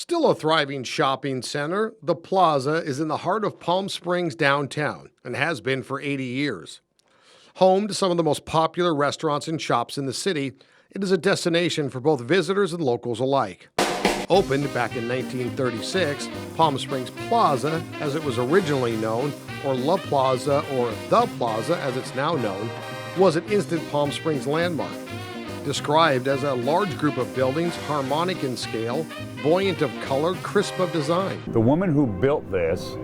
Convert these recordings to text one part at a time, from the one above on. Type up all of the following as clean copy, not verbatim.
Still a thriving shopping center, the Plaza is in the heart of Palm Springs downtown and has been for 80 years. Home to some of the most popular restaurants and shops in the city, it is a destination for both visitors and locals alike. Opened back in 1936, Palm Springs Plaza, as it was originally known, or La Plaza, or The Plaza, as it's now known, was an instant Palm Springs landmark. Described as a large group of buildings, harmonic in scale, buoyant of color, crisp of design. The woman who built this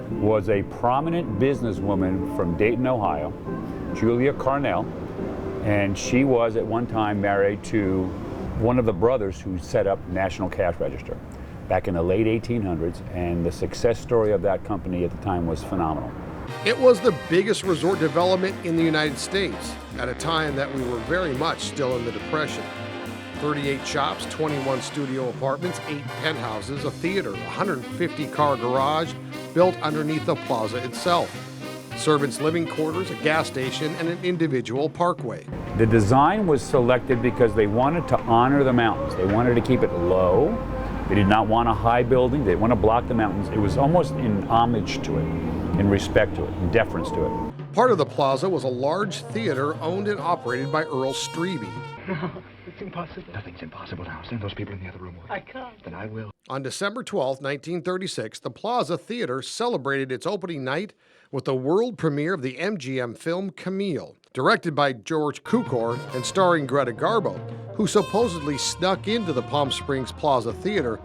was a prominent businesswoman from Dayton, Ohio, Julia Carnell, and she was at one time married to one of the brothers who set up National Cash Register back in the late 1800s, and the success story of that company at the time was phenomenal. It was the biggest resort development in the United States at a time that we were very much still in the Depression. 38 shops, 21 studio apartments, 8 penthouses, a theater, a 150-car garage built underneath the plaza itself. Servants' living quarters, a gas station, and an individual parkway. The design was selected because they wanted to honor the mountains. They wanted to keep it low. They did not want a high building. They didn't want to block the mountains. It was almost in homage to it, in respect to it, in deference to it. Part of the plaza was a large theater owned and operated by Earl Strebe. No, it's impossible. Nothing's impossible now. Send those people in the other room. I can't. Then I will. On December 12, 1936, the Plaza Theater celebrated its opening night with the world premiere of the MGM film Camille, directed by George Cukor and starring Greta Garbo, who supposedly snuck into the Palm Springs Plaza Theater,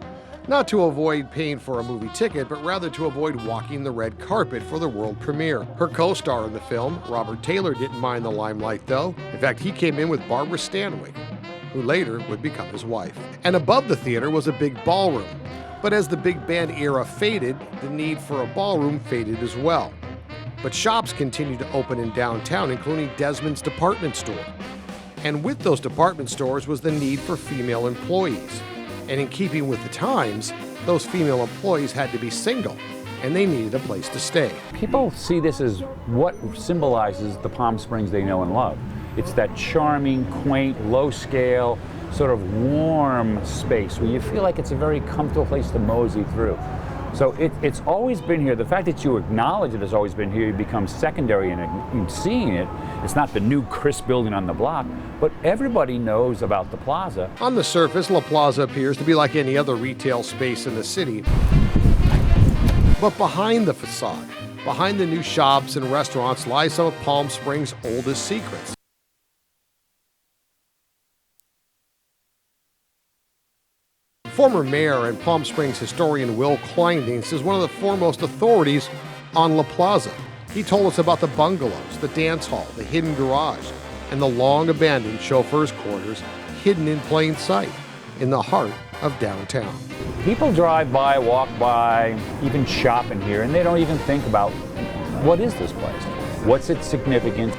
not to avoid paying for a movie ticket, but rather to avoid walking the red carpet for the world premiere. Her co-star in the film, Robert Taylor, didn't mind the limelight though. In fact, he came in with Barbara Stanwyck, who later would become his wife. And above the theater was a big ballroom. But as the big band era faded, the need for a ballroom faded as well. But shops continued to open in downtown, including Desmond's department store. And with those department stores was the need for female employees. And in keeping with the times, those female employees had to be single, and they needed a place to stay. People see this as what symbolizes the Palm Springs they know and love. It's that charming, quaint, low-scale, sort of warm space where you feel like it's a very comfortable place to mosey through. So it's always been here. The fact that you acknowledge it has always been here, you become secondary in seeing it. It's not the new crisp building on the block, but everybody knows about the plaza. On the surface, La Plaza appears to be like any other retail space in the city. But behind the facade, behind the new shops and restaurants, lies some of Palm Springs' oldest secrets. Former mayor and Palm Springs historian Will Kleindienst is one of the foremost authorities on La Plaza. He told us about the bungalows, the dance hall, the hidden garage, and the long-abandoned chauffeurs' quarters hidden in plain sight in the heart of downtown. People drive by, walk by, even shop in here, and they don't even think about, what is this place? What's its significance?